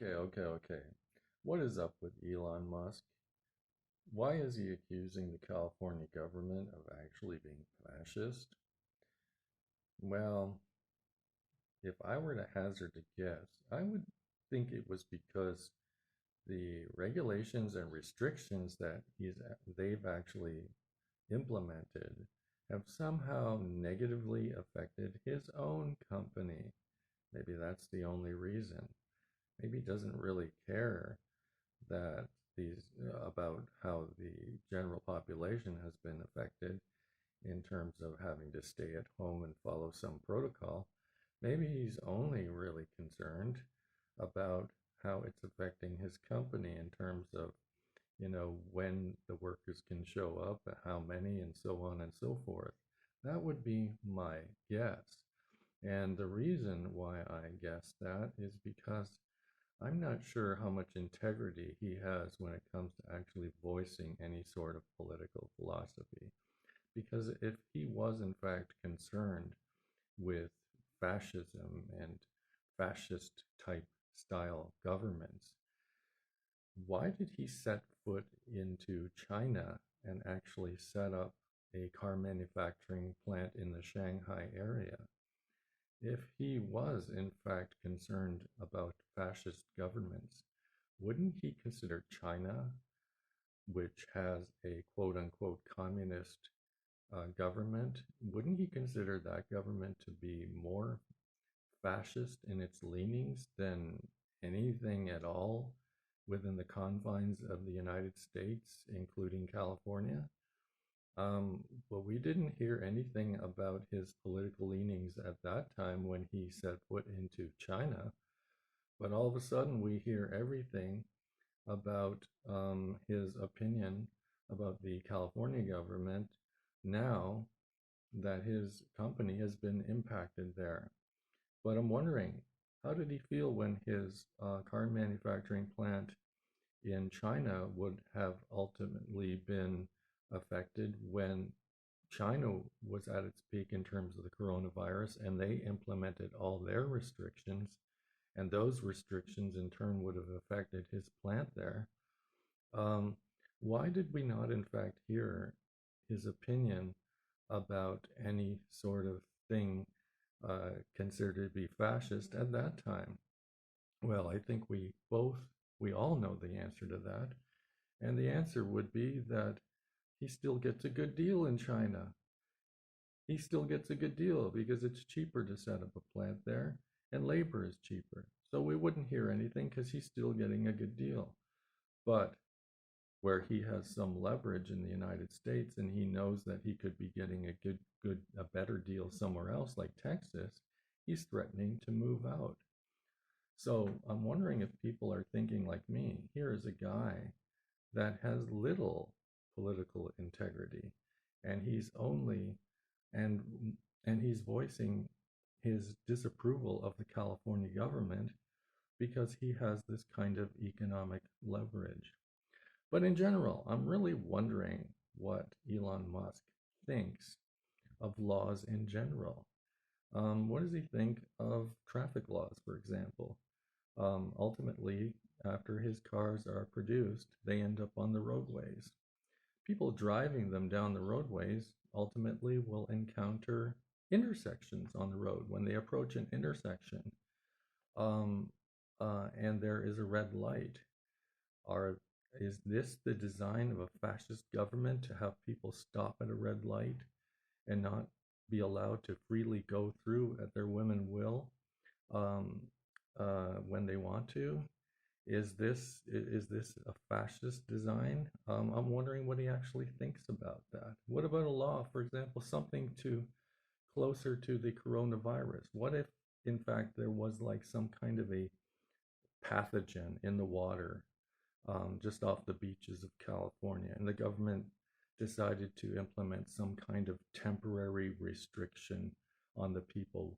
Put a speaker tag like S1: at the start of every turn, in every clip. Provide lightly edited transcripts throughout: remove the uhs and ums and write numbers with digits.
S1: Okay. What is up with Elon Musk? Why is he accusing the California government of actually being fascist? Well, if I were to hazard a guess, I would think it was because the regulations and restrictions that they've actually implemented have somehow negatively affected his own company. Maybe that's the only reason. Maybe he doesn't really care that these about how the general population has been affected in terms of having to stay at home and follow some protocol. Maybe he's only really concerned about how it's affecting his company in terms of, when the workers can show up, how many, and so on and so forth. That would be my guess. And the reason why I guess that is because I'm not sure how much integrity he has when it comes to actually voicing any sort of political philosophy. Because if he was in fact concerned with fascism and fascist type style governments, why did he set foot into China and actually set up a car manufacturing plant in the Shanghai area? If he was in fact concerned about fascist governments, wouldn't he consider China, which has a quote unquote communist government, wouldn't he consider that government to be more fascist in its leanings than anything at all within the confines of the United States, including California? Well, we didn't hear anything about his political leanings at that time when he set foot into China, but all of a sudden we hear everything about his opinion about the California government now that his company has been impacted there. But I'm wondering, how did he feel when his car manufacturing plant in China would have ultimately been affected when China was at its peak in terms of the coronavirus and they implemented all their restrictions, and those restrictions in turn would have affected his plant there? Um, why did we not, in fact, hear his opinion about any sort of thing considered to be fascist at that time? Well, I think we all know the answer to that. And the answer would be that he still gets a good deal in China. He still gets a good deal because it's cheaper to set up a plant there and labor is cheaper. So we wouldn't hear anything because he's still getting a good deal. But where he has some leverage in the United States and he knows that he could be getting a better deal somewhere else like Texas, he's threatening to move out. So I'm wondering if people are thinking like me. Here is a guy that has little political integrity, and and he's voicing his disapproval of the California government because he has this kind of economic leverage. But in general, I'm really wondering what Elon Musk thinks of laws in general. What does he think of traffic laws, for example? Ultimately, after his cars are produced, they end up on the roadways. People driving them down the roadways ultimately will encounter intersections on the road. When they approach an intersection um, and there is a red light, are is this the design of a fascist government to have people stop at a red light and not be allowed to freely go through at their whim and will um, when they want to? Is this a fascist design? I'm wondering what he actually thinks about that. What about a law, for example, something to closer to the coronavirus? What if, in fact, there was like some kind of a pathogen in the water just off the beaches of California, and the government decided to implement some kind of temporary restriction on the people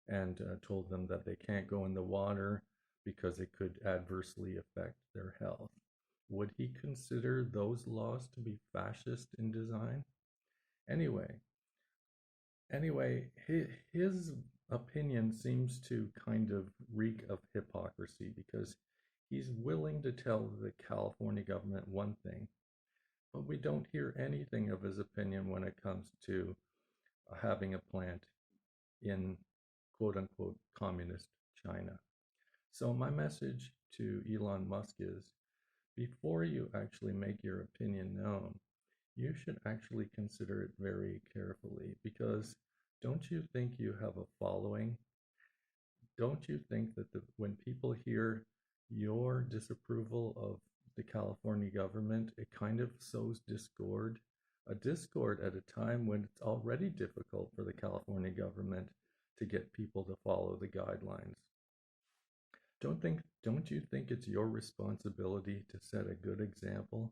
S1: and told them that they can't go in the water because it could adversely affect their health. Would he consider those laws to be fascist in design? Anyway, his opinion seems to kind of reek of hypocrisy because He's willing to tell the California government one thing, but we don't hear anything of his opinion when it comes to having a plant in quote unquote communist China. So, my message to Elon Musk is before you actually make your opinion known, you should actually consider it very carefully because don't you think you have a following? Don't you think that when people hear your disapproval of the California government, it kind of sows discord? A discord at a time when it's already difficult for the California government to get people to follow the guidelines. Don't you think it's your responsibility to set a good example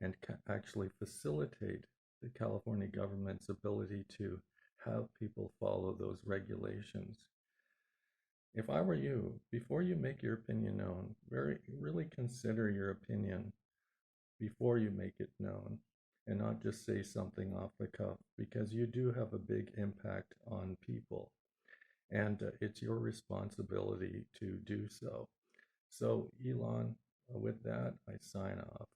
S1: and actually facilitate the California government's ability to have people follow those regulations? If I were you, before you make your opinion known, really consider your opinion before you make it known and not just say something off the cuff because you do have a big impact on people and it's your responsibility to do so. So, Elon, with that, I sign off.